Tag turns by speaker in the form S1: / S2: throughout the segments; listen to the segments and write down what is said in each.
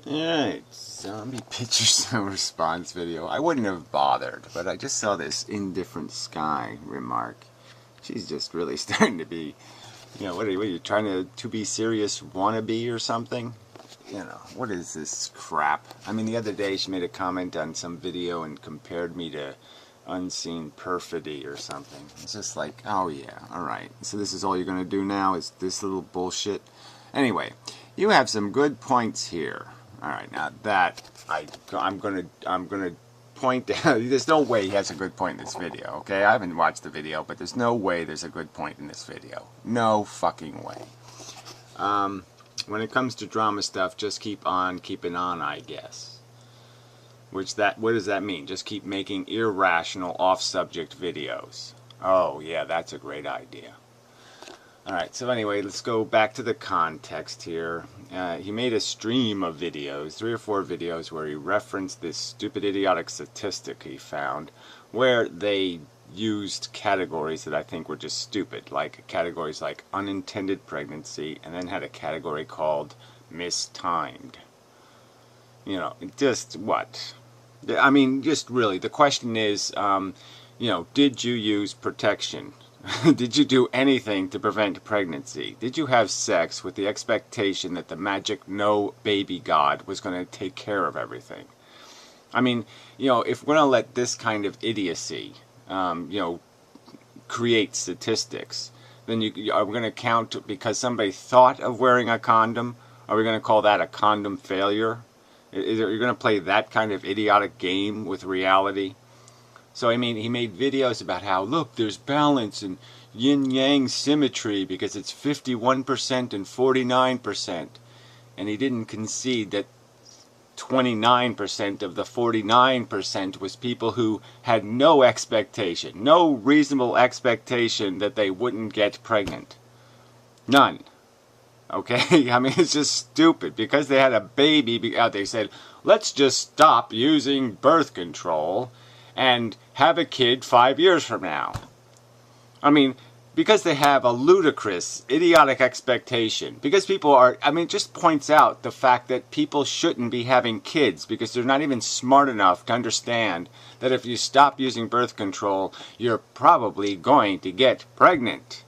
S1: Alright, zombie pictures and response video. I wouldn't have bothered, but I just saw this indifferent sky remark. She's just really starting to be, what are you trying to be serious wannabe or something? What is this crap? I mean, the other day she made a comment on some video and compared me to unseen perfidy or something. It's just like, oh yeah, alright. So this is all you're going to do now, is this little bullshit? Anyway, you have some good points here. Alright, now that I'm gonna point out, there's no way he has a good point in this video, okay? I haven't watched the video, but there's no way there's a good point in this video. No fucking way. When it comes to drama stuff, just keep on keeping on, I guess. What does that mean? Just keep making irrational, off-subject videos. Oh, yeah, that's a great idea. Alright, so anyway, let's go back to the context here. He made a stream of videos, 3 or 4 videos, where he referenced this stupid, idiotic statistic he found, where they used categories that I think were just stupid, like categories like unintended pregnancy, and then had a category called mistimed. Just what? I mean, just really, the question is, did you use protection? Did you do anything to prevent pregnancy? Did you have sex with the expectation that the magic no baby god was going to take care of everything? I mean, if we're going to let this kind of idiocy, create statistics, then are we going to count because somebody thought of wearing a condom? Are we going to call that a condom failure? You're going to play that kind of idiotic game with reality? So, I mean, he made videos about how, look, there's balance and yin-yang symmetry because it's 51% and 49%. And he didn't concede that 29% of the 49% was people who had no expectation, no reasonable expectation that they wouldn't get pregnant. None. Okay? I mean, it's just stupid. Because they had a baby, they said, let's just stop using birth control and have a kid 5 years from now. I mean, because they have a ludicrous, idiotic expectation. Because people are, it just points out the fact that people shouldn't be having kids because they're not even smart enough to understand that if you stop using birth control, you're probably going to get pregnant.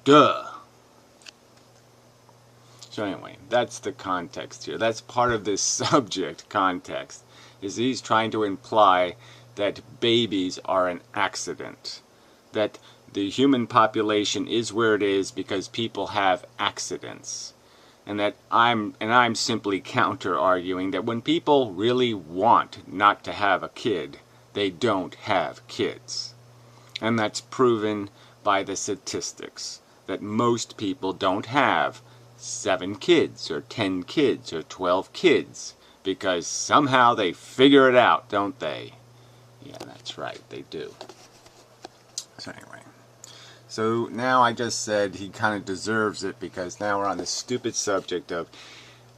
S1: Duh. So anyway, that's the context here. That's part of this subject context. Is he's trying to imply that babies are an accident. That the human population is where it is because people have accidents. And that I'm simply counter-arguing that when people really want not to have a kid, they don't have kids. And that's proven by the statistics. That most people don't have 7 kids, or 10 kids, or 12 kids. Because somehow they figure it out, don't they? Yeah, that's right, they do. So anyway. So now I just said he kind of deserves it because now we're on this stupid subject of,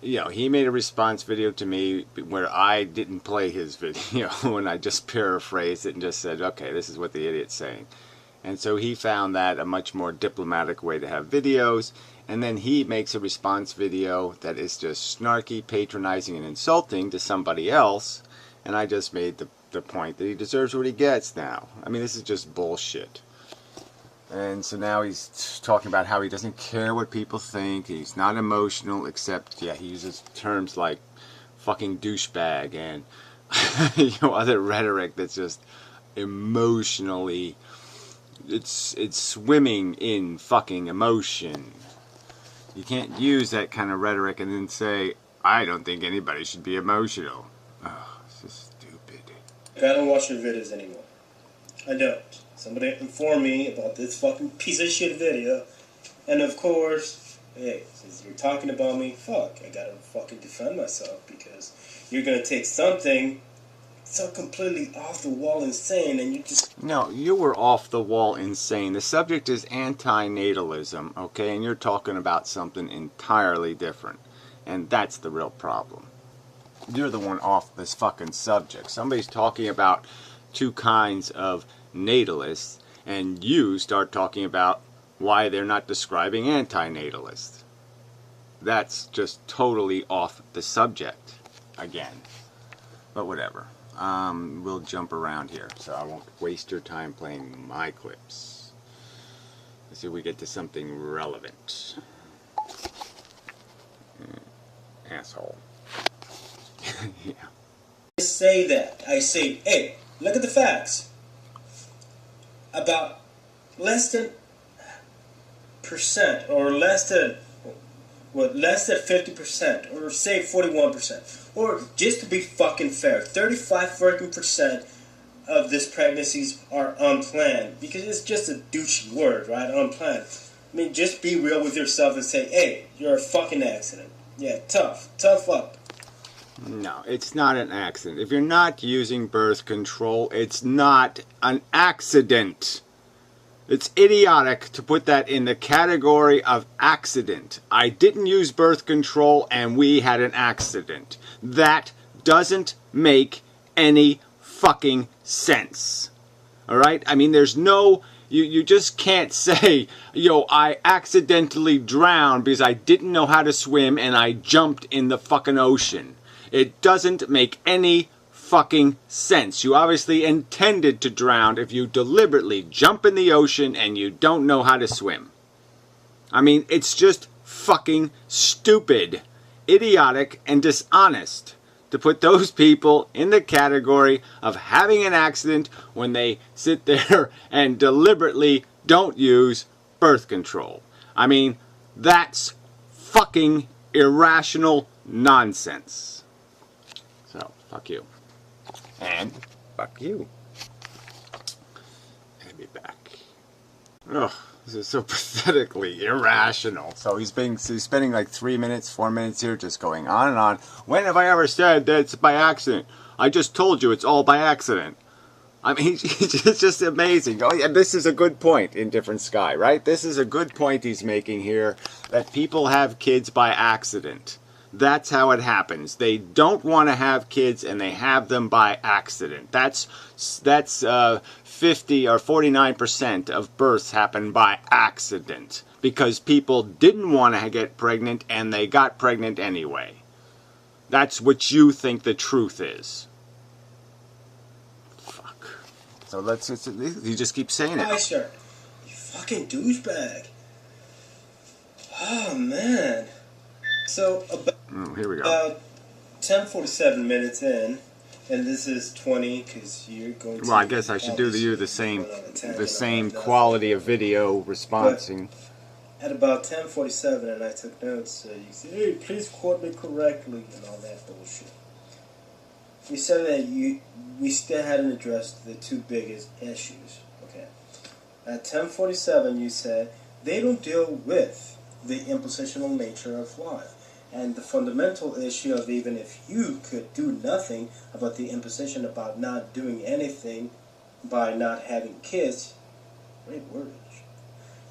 S1: he made a response video to me where I didn't play his video and I just paraphrased it and just said, okay, this is what the idiot's saying. And so he found that a much more diplomatic way to have videos. And then he makes a response video that is just snarky, patronizing, and insulting to somebody else. And I just made the point that he deserves what he gets now. I mean, this is just bullshit. And so now he's talking about how he doesn't care what people think. He's not emotional, except, yeah, he uses terms like fucking douchebag and other rhetoric that's just emotionally, it's swimming in fucking emotion. You can't use that kind of rhetoric and then say, I don't think anybody should be emotional. Oh, it's just stupid.
S2: I don't watch your videos anymore. I don't. Somebody informed me about this fucking piece of shit video. And of course, hey, since you're talking about me, fuck, I gotta fucking defend myself because you're gonna take something so completely off the wall insane and you just...
S1: No, you were off the wall insane. The subject is anti-natalism, okay? And you're talking about something entirely different. And that's the real problem. You're the one off this fucking subject. Somebody's talking about 2 kinds of natalists, and you start talking about why they're not describing anti-natalists. that's just totally off the subject again. But whatever. We'll jump around here, so I won't waste your time playing my clips. Let's see if we get to something relevant. Asshole. Yeah.
S2: I say that. I say, hey, look at the facts. About less than percent, or less than 50%, or say 41%, or just to be fucking fair, 35% of these pregnancies are unplanned, because it's just a douchey word, right? Unplanned. I mean, just be real with yourself and say, hey, you're a fucking accident. Yeah, tough up.
S1: No, it's not an accident. If you're not using birth control, it's not an accident. It's idiotic to put that in the category of accident. I didn't use birth control and we had an accident. That doesn't make any fucking sense. Alright? I mean, there's no... You just can't say, yo, I accidentally drowned because I didn't know how to swim and I jumped in the fucking ocean. It doesn't make any fucking sense. You obviously intended to drown if you deliberately jump in the ocean and you don't know how to swim. I mean, it's just fucking stupid, idiotic, and dishonest to put those people in the category of having an accident when they sit there and deliberately don't use birth control. I mean, that's fucking irrational nonsense. So, fuck you. And fuck you. I'll be back. Ugh, this is so pathetically irrational. So he's spending like 3 minutes, 4 minutes here just going on and on. When have I ever said that it's by accident? I just told you it's all by accident. I mean, it's just amazing. Oh, yeah, this is a good point, Indifferent Sky, right? This is a good point he's making here, that people have kids by accident. That's how it happens. They don't want to have kids and they have them by accident. That's 50 or 49% of births happen by accident because people didn't want to get pregnant and they got pregnant anyway. That's what you think the truth is. Fuck. So he just keeps saying it.
S2: Hi, sir. You fucking douchebag. Oh, man. So,
S1: here we go.
S2: About 10:47 minutes in, and this is 20 because you're going to...
S1: Well, I guess I should do the same quality of video responding.
S2: At about 10:47, and I took notes, you said, hey, please quote me correctly, and all that bullshit. You said that we still hadn't addressed the two biggest issues, okay? At 10:47, you said, they don't deal with the impositional nature of life. And the fundamental issue of even if you could do nothing about the imposition about not doing anything by not having kids, great wordage,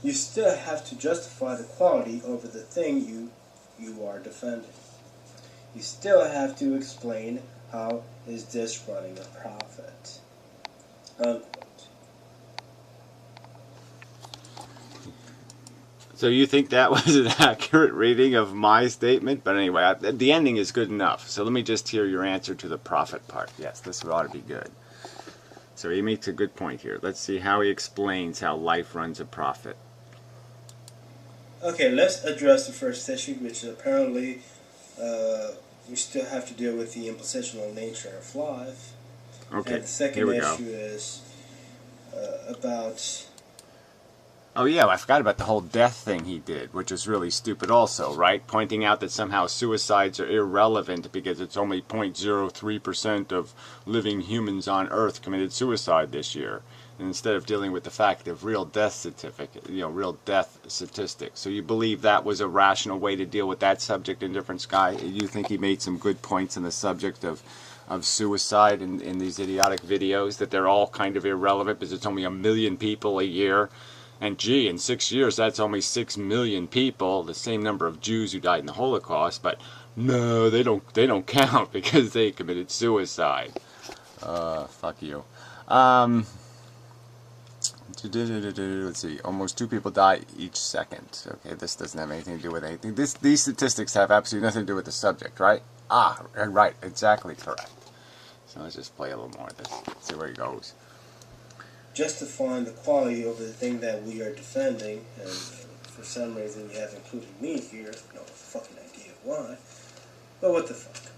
S2: you still have to justify the quality over the thing you are defending. You still have to explain how is this running a profit. Unquote.
S1: So you think that was an accurate reading of my statement? But anyway, the ending is good enough. So let me just hear your answer to the profit part. Yes, this ought to be good. So he makes a good point here. Let's see how he explains how life runs a profit.
S2: Okay, let's address the first issue, which is apparently we still have to deal with the impositional nature of life.
S1: Okay,
S2: and the second issue is about...
S1: Oh yeah, I forgot about the whole death thing he did, which is really stupid also, right? Pointing out that somehow suicides are irrelevant because it's only 0.03% of living humans on Earth committed suicide this year. And instead of dealing with the fact of real death real death statistics. So you believe that was a rational way to deal with that subject, Indifferent Sky? You think he made some good points on the subject of suicide in these idiotic videos, that they're all kind of irrelevant because it's only 1 million people a year? And gee, in 6 years, that's only 6 million people, the same number of Jews who died in the Holocaust. But no, they don't count because they committed suicide. Fuck you. Let's see. Almost 2 people die each second. Okay, this doesn't have anything to do with anything. These statistics have absolutely nothing to do with the subject, right? Ah, right. Exactly correct. So let's just play a little more of this. See where it goes.
S2: Justifying the quality of the thing that we are defending, and for some reason you have included me here. No fucking idea why. But what the fuck?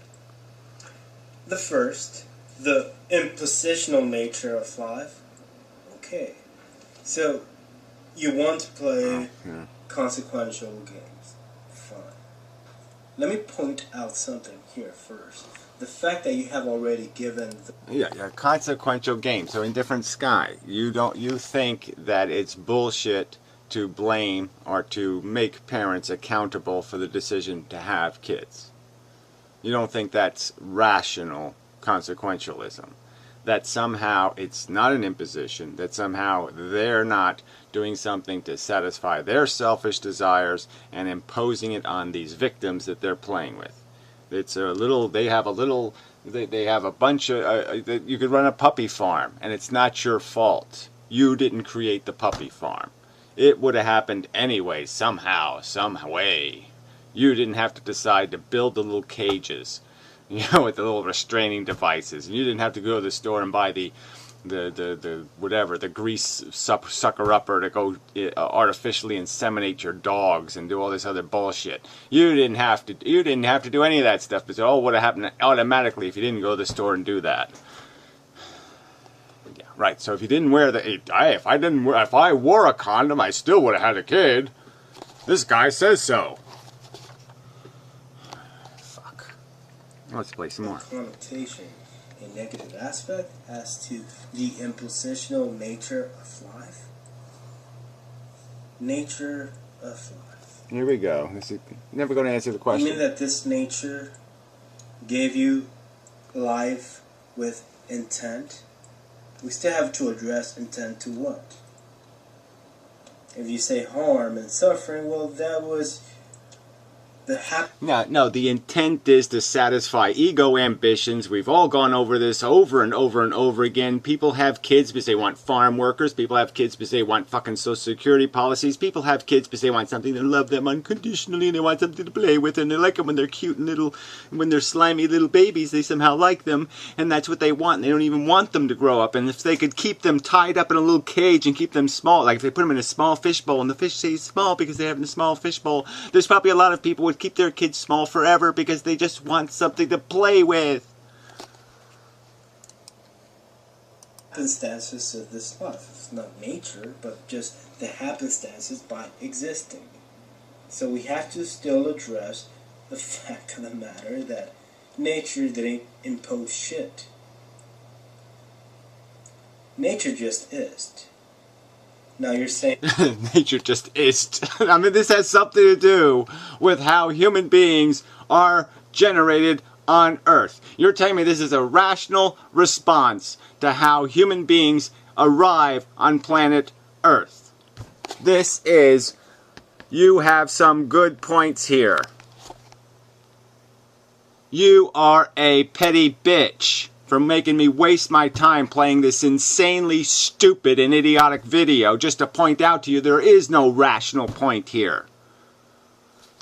S2: The first, the impositional nature of life. Okay. So, you want to play consequential games. Fine. Let me point out something here first. The fact that you have already given
S1: yeah, consequential games. So Indifferent Sky, you think that it's bullshit to blame or to make parents accountable for the decision to have kids. You don't think that's rational consequentialism. That somehow it's not an imposition, that somehow they're not doing something to satisfy their selfish desires and imposing it on these victims that they're playing with. It's a little, they have a bunch of, you could run a puppy farm and it's not your fault. You didn't create the puppy farm. It would have happened anyway, somehow, some way. You didn't have to decide to build the little cages, with the little restraining devices. And you didn't have to go to the store and buy the whatever, the grease sucker-upper to go artificially inseminate your dogs and do all this other bullshit. You didn't have to do any of that stuff, because it all would have happened automatically if you didn't go to the store and do that. Yeah, right. So if you didn't wear if I wore a condom, I still would have had a kid. This guy says so. Let's play some more.
S2: Connotation, a negative aspect as to the impositional nature of life. Nature of life.
S1: Here we go. This is never going to answer the question.
S2: You mean that this nature gave you life with intent? We still have to address intent to what? If you say harm and suffering, well, that was
S1: No, the intent is to satisfy ego ambitions. We've all gone over this over and over and over again. People have kids because they want farm workers. People have kids because they want fucking social security policies. People have kids because they want something to love them unconditionally and they want something to play with, and they like them when they're cute and little, when they're slimy little babies, they somehow like them, and that's what they want. And they don't even want them to grow up. And if they could keep them tied up in a little cage and keep them small, like if they put them in a small fishbowl and the fish stays small because they have in a small fishbowl, there's probably a lot of people would keep their kids small forever because they just want something to play with.
S2: Happenstances of this life. It's not nature, but just the happenstances by existing. So we have to still address the fact of the matter that nature didn't impose shit. Nature just is. Now you're saying
S1: nature just is. I mean, this has something to do with how human beings are generated on Earth. You're telling me this is a rational response to how human beings arrive on planet Earth. This is, you have some good points here. You are a petty bitch for making me waste my time playing this insanely stupid and idiotic video just to point out to you there is no rational point here.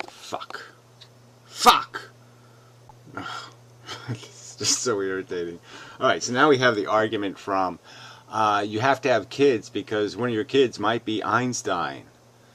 S1: Fuck. It's just so irritating. Alright, so now we have the argument from you have to have kids because one of your kids might be Einstein.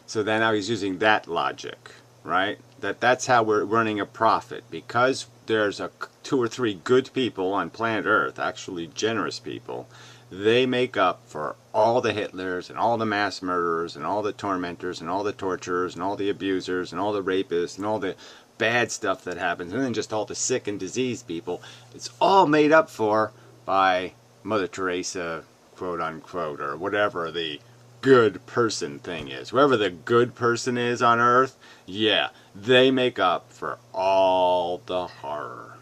S1: So then now he's using that logic, right? That's how we're running a profit, because there's 2 or 3 good people on planet Earth, actually generous people. They make up for all the Hitlers and all the mass murderers and all the tormentors and all the torturers and all the abusers and all the rapists and all the bad stuff that happens, and then just all the sick and diseased people. It's all made up for by Mother Teresa, quote unquote, or whatever the good person thing is. Whoever the good person is on Earth, yeah, they make up for all the horror.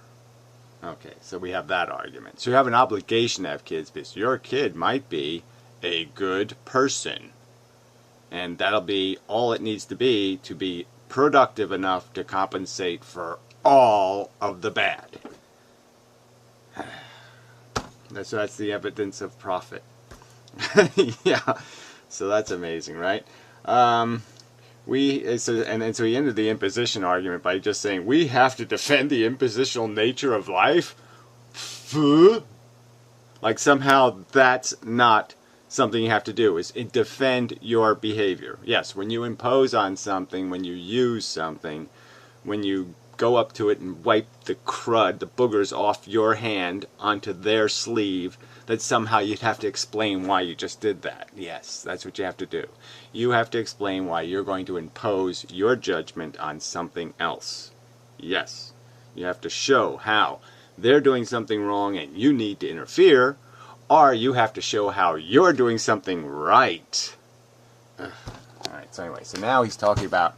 S1: Okay, so we have that argument. So you have an obligation to have kids because your kid might be a good person. And that'll be all it needs to be productive enough to compensate for all of the bad. That's the evidence of profit. Yeah. So that's amazing, right? So he ended the imposition argument by just saying, we have to defend the impositional nature of life? Like somehow that's not something you have to do, is defend your behavior. Yes, when you impose on something, when you use something, when you go up to it and wipe the crud, the boogers off your hand onto their sleeve, that somehow you'd have to explain why you just did that. Yes, that's what you have to do. You have to explain why you're going to impose your judgment on something else. Yes, you have to show how they're doing something wrong and you need to interfere, or you have to show how you're doing something right. Alright, so anyway, so now he's talking about,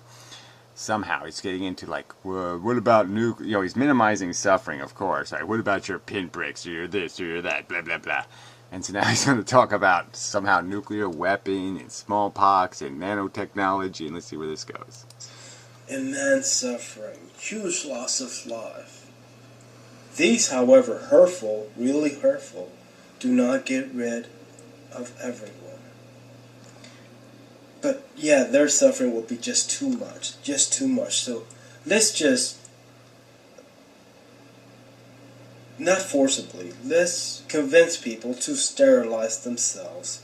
S1: somehow he's getting into like, well, what about nuclear, you know, he's minimizing suffering, of course. Right? What about your pinpricks, or your this, or your that, blah, blah, blah. And so now he's going to talk about somehow nuclear weapon and smallpox and nanotechnology, and let's see where this goes.
S2: Immense suffering, huge loss of life. These, however hurtful, really hurtful, do not get rid of everyone. But yeah, their suffering will be just too much. So let's just, not forcibly, let's convince people to sterilize themselves,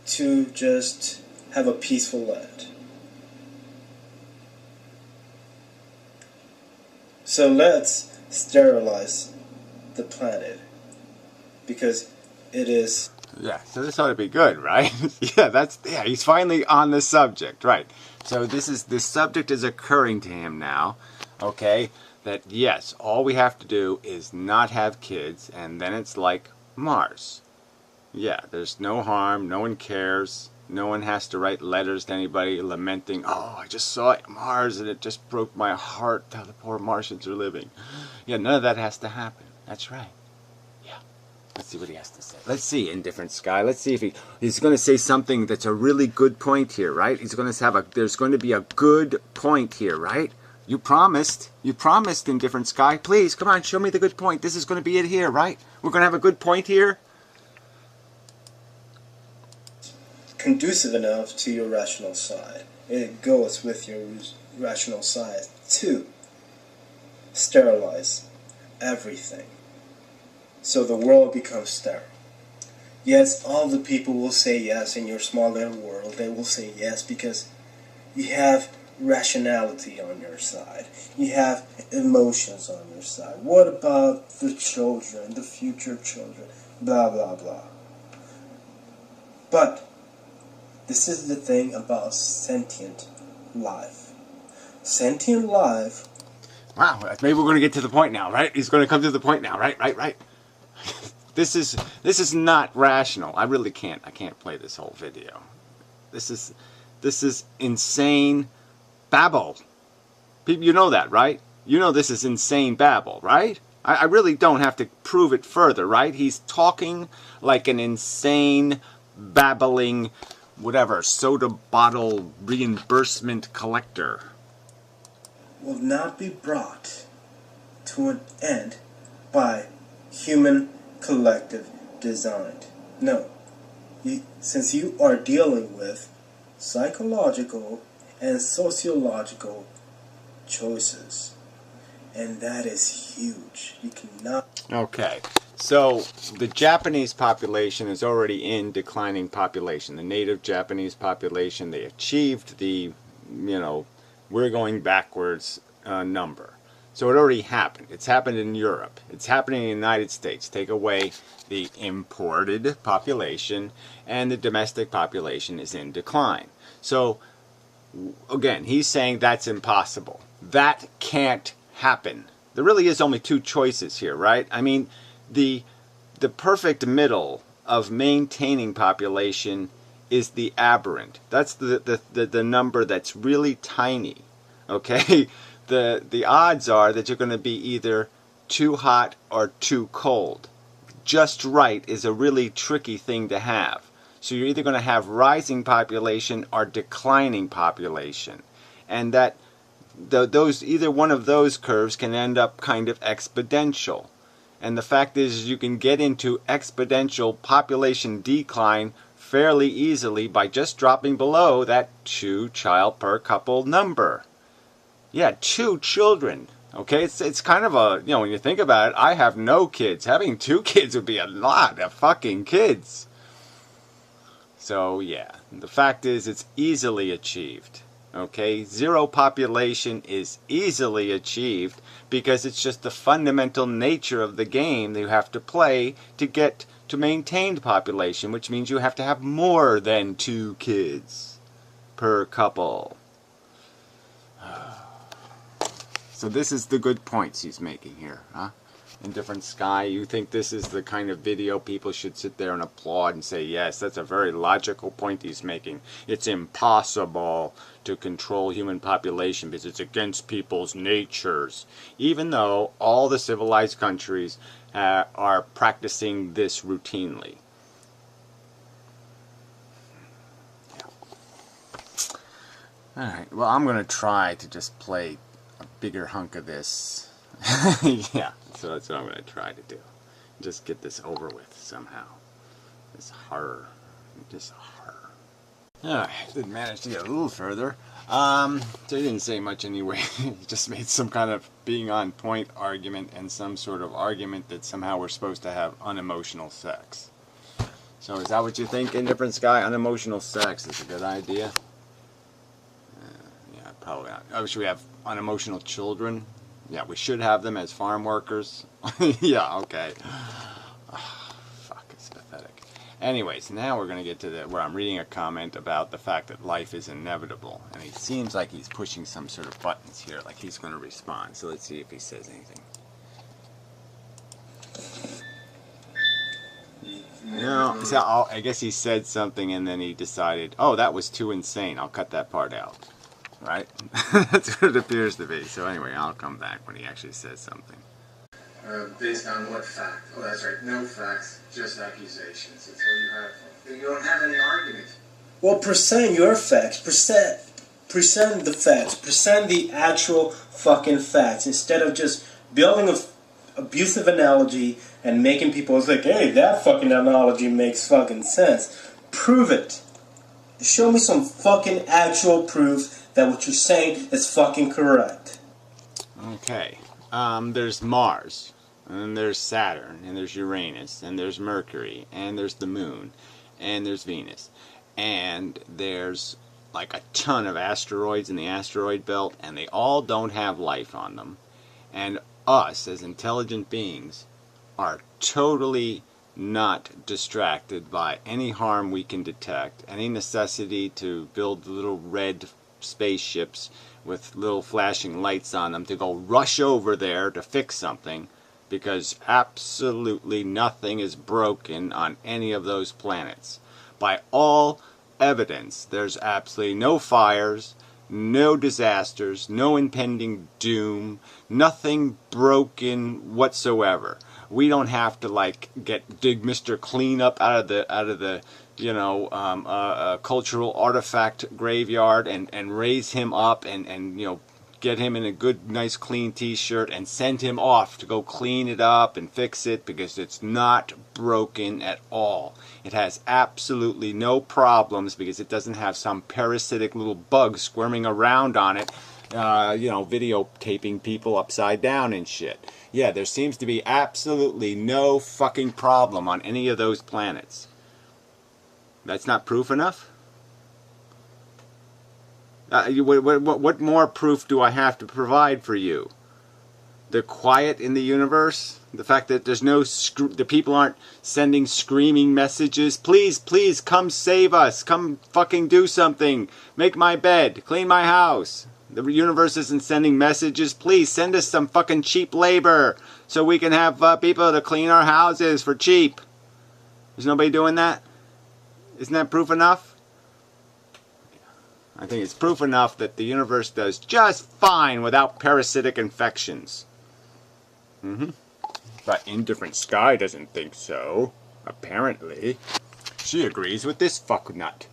S2: to just have a peaceful land. So let's sterilize the planet, because it is...
S1: Yeah, so this ought to be good, right? Yeah, he's finally on the subject, right? So this subject is occurring to him now, okay? That yes, all we have to do is not have kids, and then it's like Mars. Yeah, there's no harm, no one cares, no one has to write letters to anybody lamenting, oh, I just saw Mars and it just broke my heart how the poor Martians are living. Yeah, none of that has to happen. That's right. Let's see what he has to say. Let's see, Indifferent Sky. Let's see if he's going to say something that's a really good point here, right? He's going to there's going to be a good point here, right? You promised, Indifferent Sky. Please, come on, show me the good point. This is going to be it here, right? We're going to have a good point here.
S2: Conducive enough to your rational side. It goes with your rational side to sterilize everything, so the world becomes sterile. Yes, all the people will say yes in your small little world. They will say yes because you have rationality on your side. You have emotions on your side. What about the children, the future children? Blah, blah, blah. But this is the thing about sentient life. Sentient life...
S1: Wow, maybe we're going to get to the point now, right? He's going to come to the point now, right? This is not rational. I really can't. I can't play this whole video. This is insane babble. People, you know that, right? You know this is insane babble, right? I really don't have to prove it further, right? He's talking like an insane, babbling, whatever, soda bottle reimbursement collector.
S2: Will not be brought to an end by human collective design. No. Since you are dealing with psychological and sociological choices, and that is huge. You cannot...
S1: Okay, so the Japanese population is already in declining population. The native Japanese population, they achieved the, we're going backwards number. So it already happened. It's happened in Europe. It's happening in the United States. Take away the imported population, and the domestic population is in decline. So, again, he's saying that's impossible. That can't happen. There really is only two choices here, right? I mean, the perfect middle of maintaining population is the aberrant. That's the number that's really tiny, okay? The odds are that you're going to be either too hot or too cold. Just right is a really tricky thing to have. So you're either going to have rising population or declining population. And that either one of those curves can end up kind of exponential. And the fact is you can get into exponential population decline fairly easily by just dropping below that 2 child per couple number. Yeah, 2 children. Okay, it's kind of a, when you think about it, I have no kids. Having 2 kids would be a lot of fucking kids. So yeah, the fact is it's easily achieved. Okay, 0 population is easily achieved because it's just the fundamental nature of the game that you have to play to get to maintained population, which means you have to have more than 2 kids per couple. So this is the good points he's making here, huh? Indifferent Sky, you think this is the kind of video people should sit there and applaud and say, yes, that's a very logical point he's making. It's impossible to control human population because it's against people's natures. Even though all the civilized countries are practicing this routinely. Yeah. Alright, well, I'm going to try to just play a bigger hunk of this. Yeah, so that's what I'm going to try to do. Just get this over with somehow. This horror. Just horror. Alright, didn't manage to get a little further. So he didn't say much anyway. He just made some kind of being on point argument and some sort of argument that somehow we're supposed to have unemotional sex. So is that what you think, Indifferent Sky? Unemotional sex is a good idea? Yeah, probably not. Oh, should we have unemotional children? Yeah, we should have them as farm workers. Yeah, okay. Oh, fuck, it's pathetic. Anyways, now we're going to get to where I'm reading a comment about the fact that life is inevitable. And it seems like he's pushing some sort of buttons here, like he's going to respond. So let's see if he says anything. No, so I guess he said something and then he decided, oh, that was too insane. I'll cut that part out. Right? That's what it appears to be. So anyway, I'll come back when he actually says something.
S3: Based on what fact? Oh, that's right. No facts, just accusations. That's what you have. You don't have any argument.
S2: Well, present your facts. Present the facts. Present the actual fucking facts instead of just building an abusive analogy and making people think, hey, that fucking analogy makes fucking sense. Prove it. Show me some fucking actual proof that what you're saying is fucking correct.
S1: Okay. There's Mars, and there's Saturn, and there's Uranus, and there's Mercury, and there's the Moon, and there's Venus. And there's like a ton of asteroids in the asteroid belt, and they all don't have life on them. And us, as intelligent beings, are totally not distracted by any harm we can detect, any necessity to build little red spaceships with little flashing lights on them to go rush over there to fix something, because absolutely nothing is broken on any of those planets. By all evidence, there's absolutely no fires, no disasters, no impending doom, nothing broken whatsoever. We don't have to dig Mr. Cleanup out of the cultural artifact graveyard and raise him up and get him in a good, nice, clean t-shirt and send him off to go clean it up and fix it, because it's not broken at all. It has absolutely no problems because it doesn't have some parasitic little bug squirming around on it, videotaping people upside down and shit. Yeah, there seems to be absolutely no fucking problem on any of those planets. That's not proof enough? What more proof do I have to provide for you? The quiet in the universe? The fact that there's the people aren't sending screaming messages. Please, please, come save us. Come fucking do something. Make my bed. Clean my house. The universe isn't sending messages. Please send us some fucking cheap labor so we can have people to clean our houses for cheap. Is nobody doing that? Isn't that proof enough? I think it's proof enough that the universe does just fine without parasitic infections. But Indifferent Sky doesn't think so. Apparently. She agrees with this fucknut.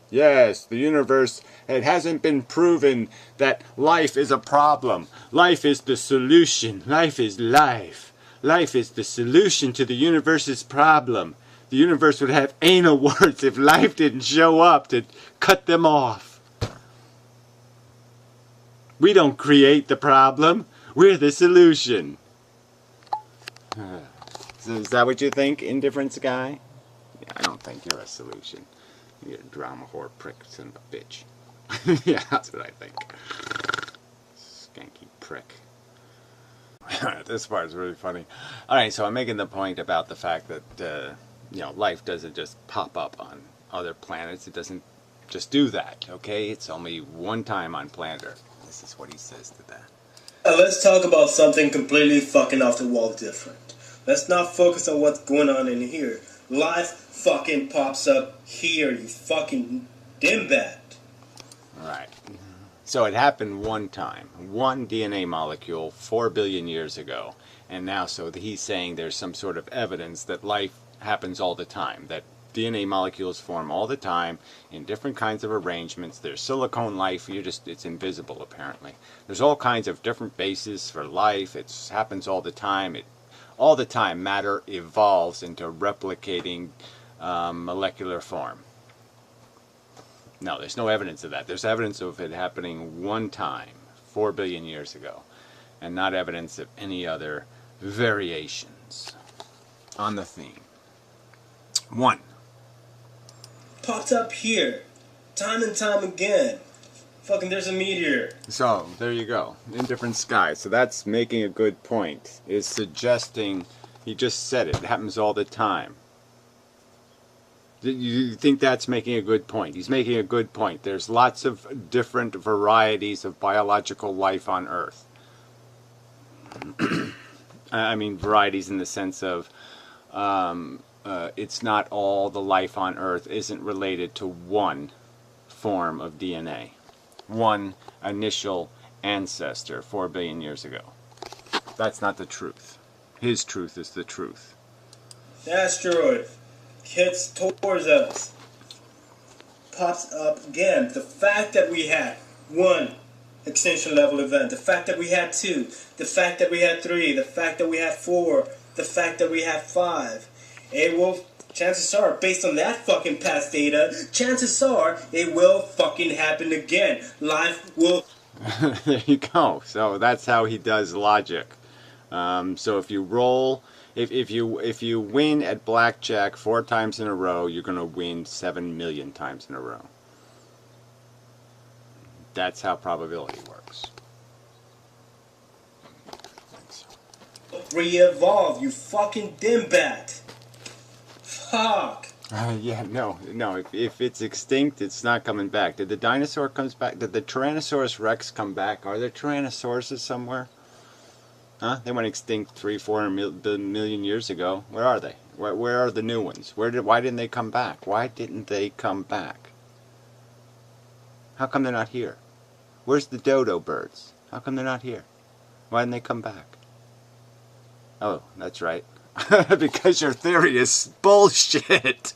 S1: Yes, the universe, it hasn't been proven that life is a problem. Life is the solution. Life is life. Life is the solution to the universe's problem. The universe would have anal warts if life didn't show up to cut them off. We don't create the problem. We're the solution. So is that what you think, Indifferent guy? Yeah, I don't think you're a solution. You're a drama whore prick, son of a bitch. Yeah, that's what I think. Skanky prick. This part is really funny. Alright, so I'm making the point about the fact that, life doesn't just pop up on other planets. It doesn't just do that, okay? It's only one time on planet Earth. This is what he says to that.
S2: Let's talk about something completely fucking off the wall different. Let's not focus on what's going on in here. Life fucking pops up here, you fucking dimbat.
S1: Alright. So it happened one time. One DNA molecule 4 billion years ago. And now so he's saying there's some sort of evidence that life happens all the time. That DNA molecules form all the time in different kinds of arrangements. There's silicone life, it's invisible apparently. There's all kinds of different bases for life. It happens all the time. All the time matter evolves into replicating molecular form. No, there's no evidence of that. There's evidence of it happening one time, 4 billion years ago, and not evidence of any other variations on the theme. 1.
S2: Popped up here, time and time again. Fucking there's a meteor.
S1: So, there you go. Indifferent sky. So that's making a good point. Is suggesting, he just said it happens all the time. You think that's making a good point? He's making a good point. There's lots of different varieties of biological life on Earth. I mean, varieties in the sense of it's not all the life on Earth isn't related to one form of DNA. One initial ancestor 4 billion years ago. That's not the truth. His truth is the truth.
S2: The asteroid hits towards us. Pops up again. The fact that we had 1 extinction level event, the fact that we had 2, the fact that we had 3, the fact that we had 4, the fact that we had 5, it will, chances are, based on that fucking past data, chances are it will fucking happen again. Life will.
S1: There you go. So that's how he does logic. So if you roll, if you win at blackjack 4 times in a row, you're gonna win 7 million times in a row. That's how probability works.
S2: Re-evolve, you fucking dimbat. Fuck.
S1: Yeah, no. If it's extinct, it's not coming back. Did the dinosaur comes back? Did the Tyrannosaurus Rex come back? Are there Tyrannosauruses somewhere? Huh? They went extinct 300-400 million years ago. Where are they? Where are the new ones? Why didn't they come back? Why didn't they come back? How come they're not here? Where's the dodo birds? How come they're not here? Why didn't they come back? Oh, that's right. Because your theory is bullshit.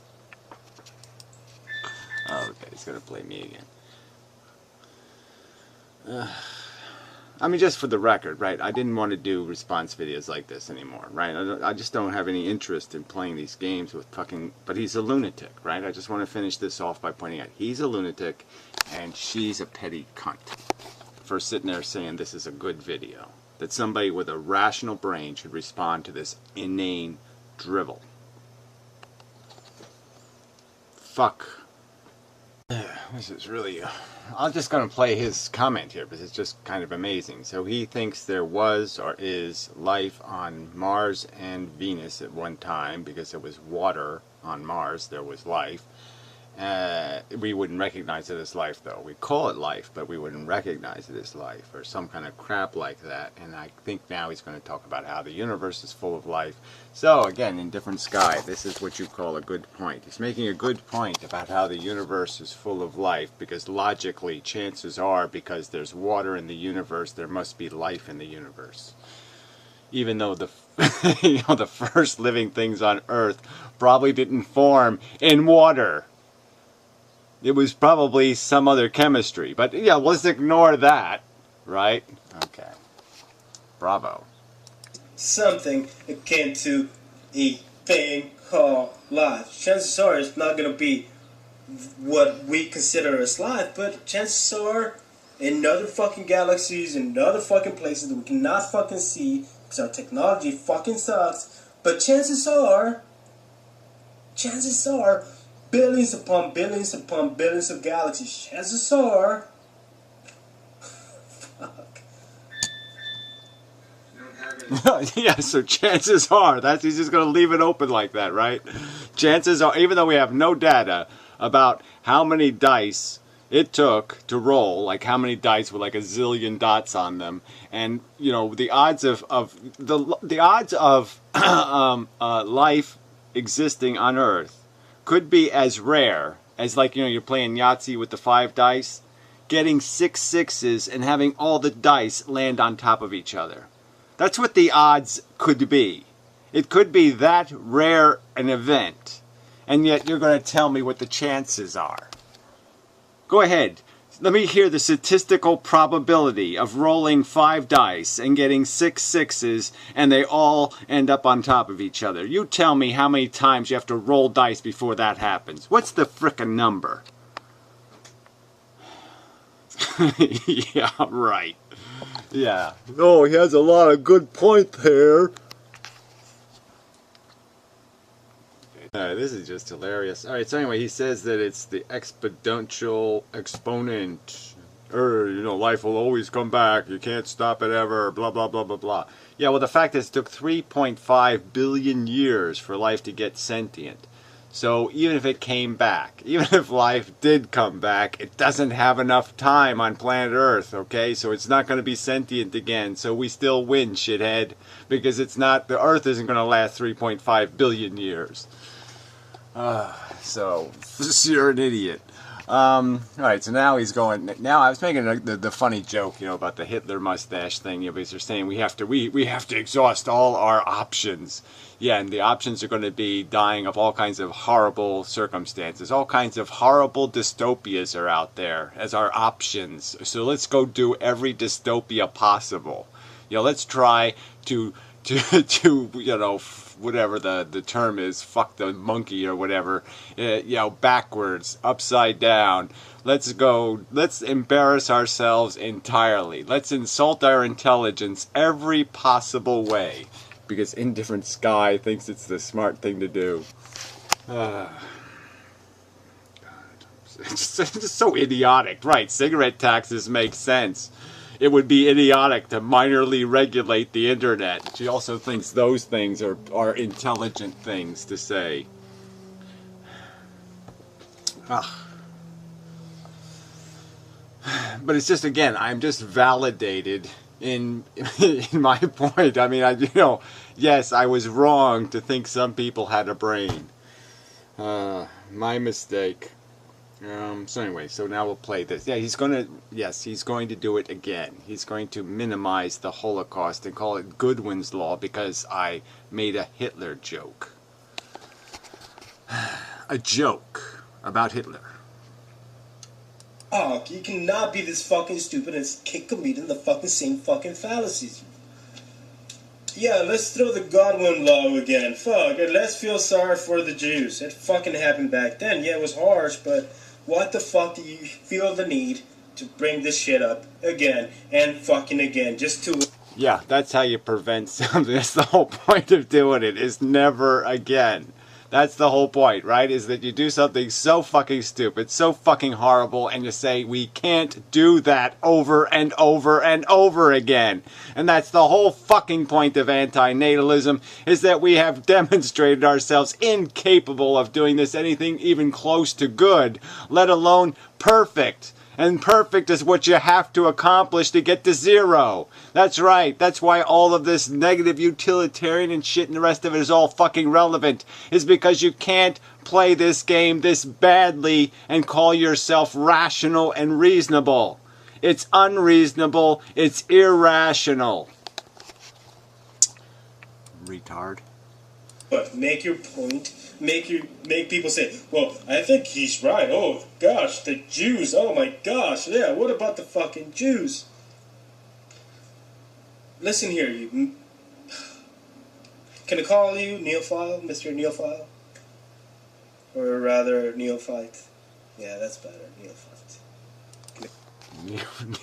S1: Oh, okay, he's gonna play me again. I mean, just for the record, right? I didn't want to do response videos like this anymore, right? I just don't have any interest in playing these games with fucking... But he's a lunatic, right? I just want to finish this off by pointing out he's a lunatic and she's a petty cunt for sitting there saying this is a good video. That somebody with a rational brain should respond to this inane drivel. Fuck. This is really... I'm just going to play his comment here because it's just kind of amazing. So he thinks there was or is life on Mars and Venus at one time because there was water on Mars, there was life. We wouldn't recognize it as life, though. We call it life, but we wouldn't recognize it as life or some kind of crap like that. And I think now he's going to talk about how the universe is full of life. So, again, Indifferent Sky, this is what you call a good point. He's making a good point about how the universe is full of life because logically, chances are, because there's water in the universe, there must be life in the universe. Even though the the first living things on Earth probably didn't form in water. It was probably some other chemistry. But, yeah, let's ignore that. Right? Okay. Bravo.
S2: Something akin to a thing called life. Chances are it's not going to be what we consider as life, but chances are in other fucking galaxies, in other fucking places that we cannot fucking see because our technology fucking sucks. But chances are, billions upon billions upon billions of galaxies. Chances are, fuck.
S1: Yeah, so chances are, he's just going to leave it open like that, right? Chances are, even though we have no data about how many dice it took to roll, like how many dice with like a zillion dots on them, and you know the odds of life existing on Earth could be as rare as, like, you know, you're playing Yahtzee with the 5 dice, getting 6 sixes and having all the dice land on top of each other. That's what the odds could be. It could be that rare an event, and yet you're going to tell me what the chances are. Go ahead. Let me hear the statistical probability of rolling 5 dice and getting 6 sixes and they all end up on top of each other. You tell me how many times you have to roll dice before that happens. What's the frickin' number? Yeah, right. Yeah. Oh, he has a lot of good points here. This is just hilarious. Alright, so anyway, he says that it's the exponential exponent. You know, life will always come back. You can't stop it ever. Blah, blah, blah, blah, blah. Yeah, well, the fact is it took 3.5 billion years for life to get sentient. So even if it came back, even if life did come back, it doesn't have enough time on planet Earth, okay? So it's not going to be sentient again. So we still win, shithead. Because it's not, the Earth isn't going to last 3.5 billion years. So you're an idiot. Alright, so now he's going. Now I was making the funny joke, you know, about the Hitler mustache thing. You know, because they're saying we have to exhaust all our options. Yeah, and the options are going to be dying of all kinds of horrible circumstances. All kinds of horrible dystopias are out there as our options. So let's go do every dystopia possible. You know, let's try to you know, whatever the term is, fuck the monkey or whatever, you know, backwards, upside down. Let's embarrass ourselves entirely. Let's insult our intelligence every possible way. Because Indifferent Sky thinks it's the smart thing to do. God. It's just so idiotic. Right, cigarette taxes make sense. It would be idiotic to minorly regulate the internet. She also thinks those things are intelligent things to say. Ugh. But it's just, again, I'm just validated in my point. I mean, you know, yes, I was wrong to think some people had a brain. My mistake. So anyway, so now we'll play this. Yeah, he's going to do it again. He's going to minimize the Holocaust and call it Goodwin's Law because I made a Hitler joke. A joke about Hitler.
S2: Oh, you cannot be this fucking stupid and committing the fucking same fucking fallacies. Yeah, let's throw the Godwin Law again. Fuck, and let's feel sorry for the Jews. It fucking happened back then. Yeah, it was harsh, but what the fuck do you feel the need to bring this shit up again and fucking again just to...
S1: Yeah, that's how you prevent something. That's the whole point of doing it, is never again. That's the whole point, right? Is that you do something so fucking stupid, so fucking horrible, and you say, we can't do that over and over and over again. And that's the whole fucking point of antinatalism, is that we have demonstrated ourselves incapable of doing this anything even close to good, let alone perfect. And perfect is what you have to accomplish to get to zero. That's right. That's why all of this negative utilitarian and shit and the rest of it is all fucking relevant. Is because you can't play this game this badly and call yourself rational and reasonable. It's unreasonable. It's irrational. Retard.
S2: But make your point. Make people say, well, I think he's right. Oh, gosh, the Jews. Oh, my gosh. Yeah, what about the fucking Jews? Listen here, you... Can I call you Neophile, Mr. Neophile? Or rather, Neophyte? Yeah, that's better, Neophyte.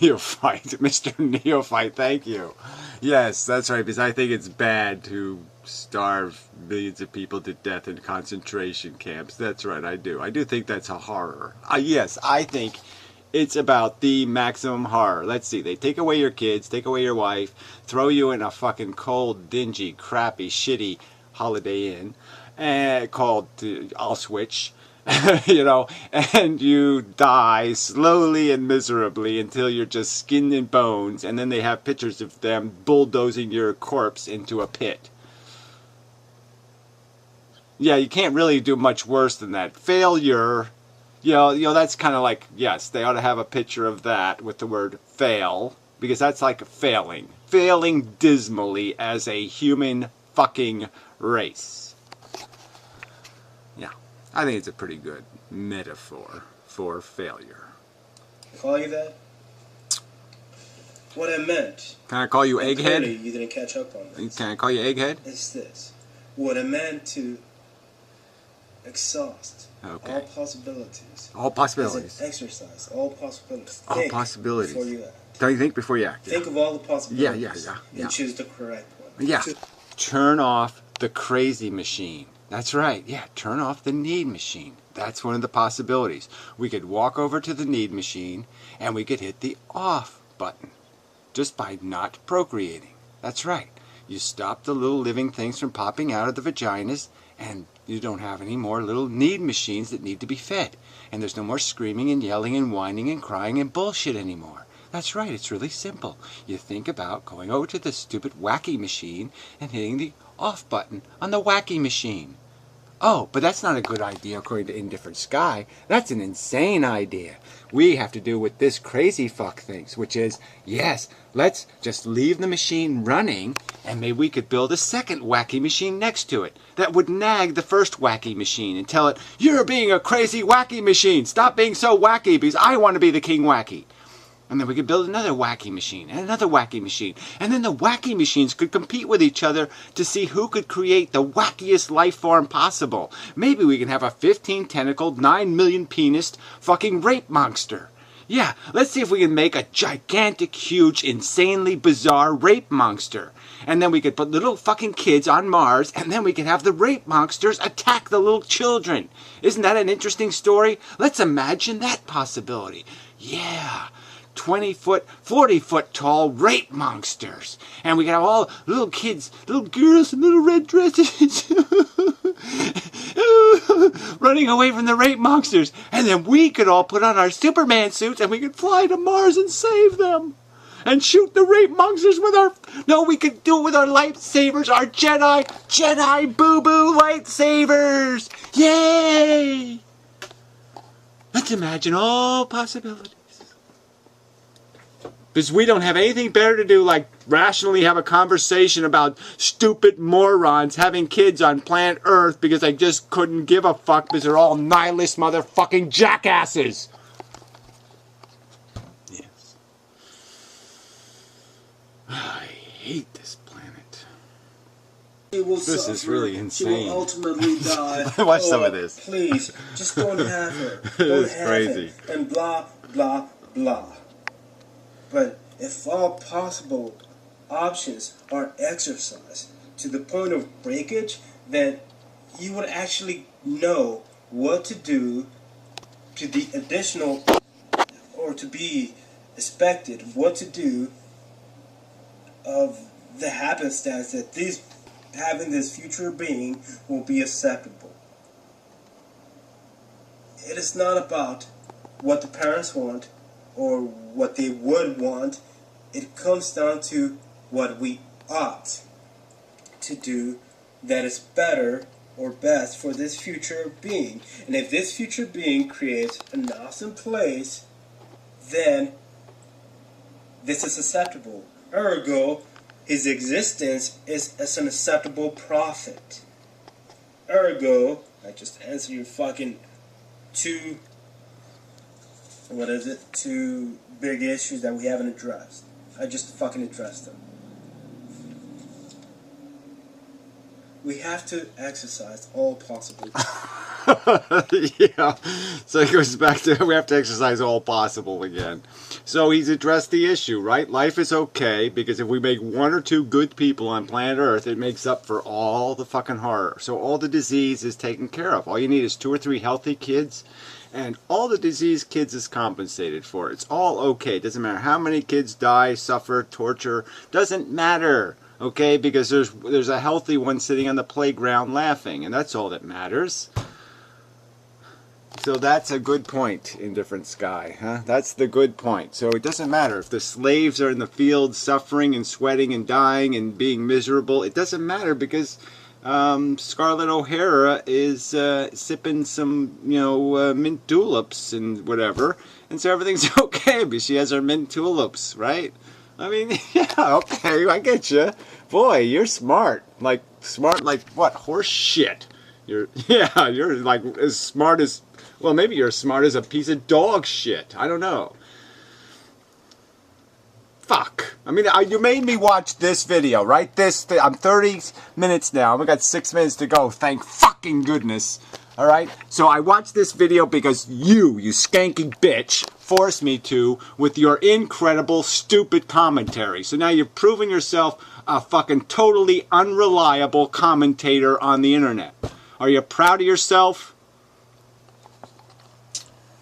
S1: Neophyte, Mr. Neophyte, thank you. Yes, that's right, because I think it's bad to starve millions of people to death in concentration camps. That's right, I do. I do think that's a horror. Yes, I think it's about the maximum horror. Let's see, they take away your kids, take away your wife, throw you in a fucking cold, dingy, crappy, shitty Holiday Inn called Auschwitz. You know, and you die slowly and miserably until you're just skin and bones, and then they have pictures of them bulldozing your corpse into a pit. Yeah, you can't really do much worse than that. Failure, you know that's kind of like, yes, they ought to have a picture of that with the word fail, because that's like failing dismally as a human fucking race. Yeah. I think it's a pretty good metaphor for failure.
S2: Call you that? What I meant.
S1: Can I call you
S2: and
S1: egghead?
S2: Clearly, you didn't catch up on this.
S1: Can I call you egghead?
S2: It's this. What I meant to exhaust all possibilities.
S1: All possibilities.
S2: As an exercise. All possibilities.
S1: All possibilities.
S2: Before you act.
S1: Don't you think before you act?
S2: Think of all the possibilities.
S1: Yeah.
S2: And choose the correct one.
S1: Yeah. Turn off the crazy machine. That's right. Yeah, turn off the need machine. That's one of the possibilities. We could walk over to the need machine and we could hit the off button just by not procreating. That's right. You stop the little living things from popping out of the vaginas, and you don't have any more little need machines that need to be fed. And there's no more screaming and yelling and whining and crying and bullshit anymore. That's right. It's really simple. You think about going over to the stupid wacky machine and hitting the off button on the wacky machine. Oh, but that's not a good idea according to Indifferent Sky. That's an insane idea. We have to do what this crazy fuck thinks, which is, yes, let's just leave the machine running, and maybe we could build a second wacky machine next to it that would nag the first wacky machine and tell it, you're being a crazy wacky machine. Stop being so wacky because I want to be the king wacky. And then we could build another wacky machine and another wacky machine. And then the wacky machines could compete with each other to see who could create the wackiest life form possible. Maybe we can have a 15-tentacled, 9-million-penised fucking rape monster. Yeah, let's see if we can make a gigantic, huge, insanely bizarre rape monster. And then we could put little fucking kids on Mars, and then we could have the rape monsters attack the little children. Isn't that an interesting story? Let's imagine that possibility. Yeah. 20-foot, 40-foot tall rape monsters. And we got all little kids, little girls in little red dresses running away from the rape monsters. And then we could all put on our Superman suits and we could fly to Mars and save them. And shoot the rape monsters with our... No, we could do it with our lightsabers, our Jedi boo-boo lightsabers. Yay! Let's imagine all possibilities. Because we don't have anything better to do like rationally have a conversation about stupid morons having kids on planet Earth because they just couldn't give a fuck because they're all nihilist motherfucking jackasses. Yes. I hate this planet. This is really insane.
S2: She will ultimately die.
S1: Watch some of this.
S2: Please, just don't have her.
S1: This is crazy.
S2: Her. And blah, blah, blah. But if all possible options are exercised to the point of breakage, then you would actually know what to do to the additional, or to be expected, what to do of the happenstance that having this future being will be acceptable. It is not about what the parents want or what they would want. It comes down to what we ought to do that is better or best for this future being. And if this future being creates an awesome place, then this is acceptable. Ergo, his existence is as an acceptable prophet. Ergo, I just answer your fucking two big issues that we haven't addressed. I just fucking addressed them. We have to exercise all possible.
S1: Yeah, so it goes back to we have to exercise all possible again. So he's addressed the issue, right? Life is okay because if we make one or two good people on planet Earth, it makes up for all the fucking horror. So all the disease is taken care of. All you need is 2 or 3 healthy kids, and all the disease kids is compensated for. It's all okay. It doesn't matter how many kids die, suffer, torture. Doesn't matter, okay? Because there's a healthy one sitting on the playground laughing, and that's all that matters. So that's a good point, Indifferent Sky, huh? That's the good point. So it doesn't matter if the slaves are in the fields suffering and sweating and dying and being miserable. It doesn't matter because Scarlett O'Hara is sipping some, mint tulips and whatever. And so everything's okay because she has her mint tulips, right? I mean, yeah, okay, I get you. Boy, you're smart. Smart like what? Horse shit. You're like as smart as... Well, maybe you're as smart as a piece of dog shit. I don't know. Fuck. I mean, you made me watch this video, right? I'm 30 minutes now. I've got 6 minutes to go. Thank fucking goodness. All right? So I watched this video because you skanky bitch, forced me to with your incredible, stupid commentary. So now you've proven yourself a fucking totally unreliable commentator on the internet. Are you proud of yourself?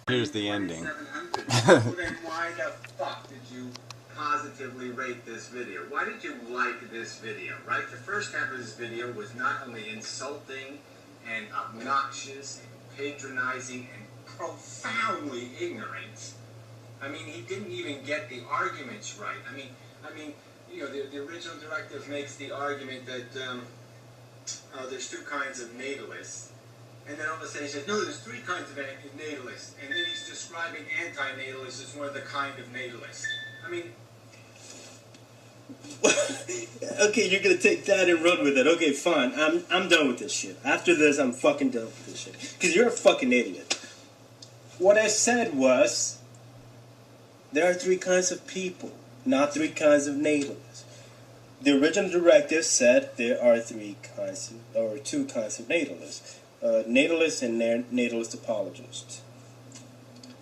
S1: Here's the ending.
S3: Well, then why the fuck did you positively rate this video? Why did you like this video, right? The first half of this video was not only insulting and obnoxious and patronizing and profoundly ignorant. I mean, he didn't even get the arguments right. I mean, the original directive makes the argument that there's 2 kinds of natalists. And then all of a sudden he says, no, there's 3 kinds of natalists. And then he's describing anti-natalists as one of the kind of natalists. I mean...
S2: Okay, you're gonna take that and run with it. Okay, fine. I'm done with this shit. After this, I'm fucking done with this shit. Because you're a fucking idiot. What I said was, there are 3 kinds of people, not 3 kinds of natalists. The original directive said there are 2 kinds of natalists. Natalist and natalist apologists.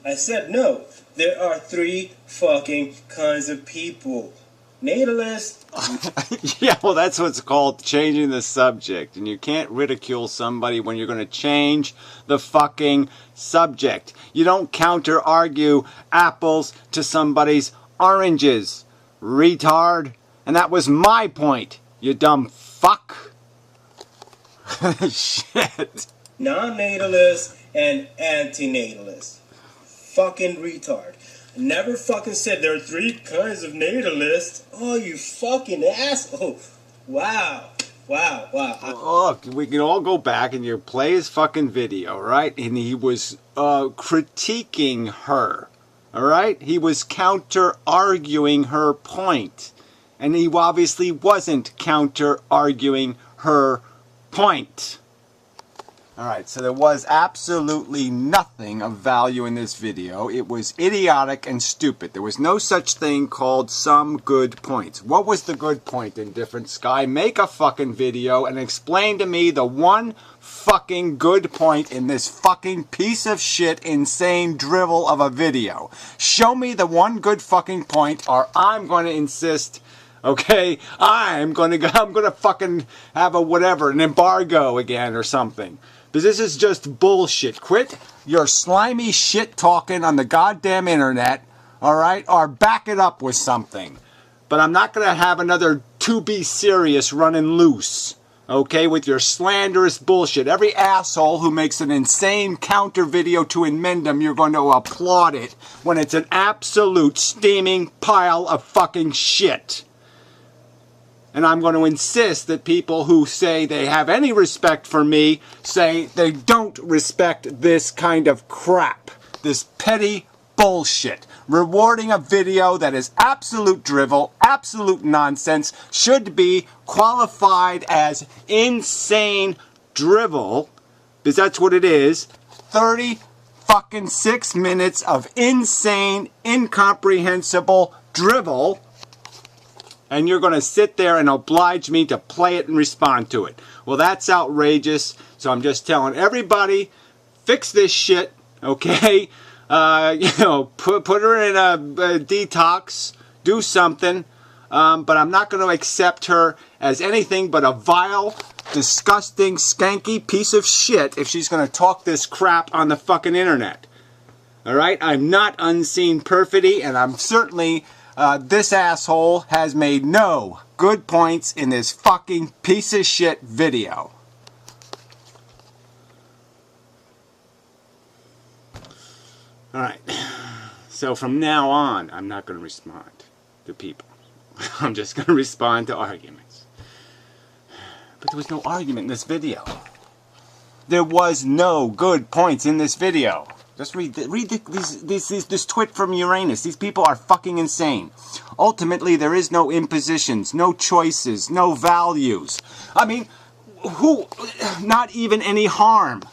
S2: I said no. There are 3 fucking kinds of people. Natalist.
S1: Yeah, well, that's what's called changing the subject. And you can't ridicule somebody when you're going to change the fucking subject. You don't counter-argue apples to somebody's oranges, retard. And that was my point, you dumb fuck. Shit.
S2: Non-natalist and anti-natalist. Fucking retard. Never fucking said there are 3 kinds of natalists. Oh, you fucking asshole. Wow.
S1: Look, we can all go back and you play his fucking video, right? And he was critiquing her, all right? He was counter-arguing her point. And he obviously wasn't counter-arguing her point. Alright, so there was absolutely nothing of value in this video. It was idiotic and stupid. There was no such thing called some good points. What was the good point, Indifferent Sky? Make a fucking video and explain to me the one fucking good point in this fucking piece of shit, insane drivel of a video. Show me the one good fucking point or I'm going to insist... Okay, I'm gonna fucking have an embargo again or something. Because this is just bullshit. Quit your slimy shit talking on the goddamn internet, alright? Or back it up with something. But I'm not gonna have another To Be Serious running loose. Okay, with your slanderous bullshit. Every asshole who makes an insane counter video to Amendum, you're going to applaud it when it's an absolute steaming pile of fucking shit. And I'm going to insist that people who say they have any respect for me say they don't respect this kind of crap. This petty bullshit. Rewarding a video that is absolute drivel, absolute nonsense, should be qualified as insane drivel, because that's what it is. 36 minutes of insane, incomprehensible drivel. and you're going to sit there and oblige me to play it and respond to it. Well, that's outrageous. So I'm just telling everybody, fix this shit, okay? Put her in a detox, do something. But I'm not going to accept her as anything but a vile, disgusting, skanky piece of shit if she's going to talk this crap on the fucking internet. Alright? I'm not Unseen Perfidy, and I'm certainly, this asshole has made no good points in this fucking piece of shit video. Alright. So from now on, I'm not going to respond to people. I'm just going to respond to arguments. But there was no argument in this video. There was no good points in this video. Just read this twit from Uranus. These people are fucking insane. Ultimately, there is no impositions, no choices, no values. I mean, not even any harm.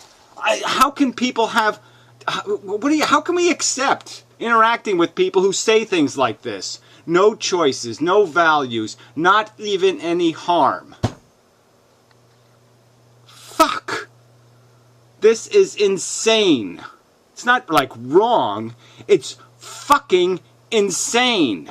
S1: How can people have... How can we accept interacting with people who say things like this? No choices, no values, not even any harm. Fuck! This is insane. It's not like wrong, it's fucking insane.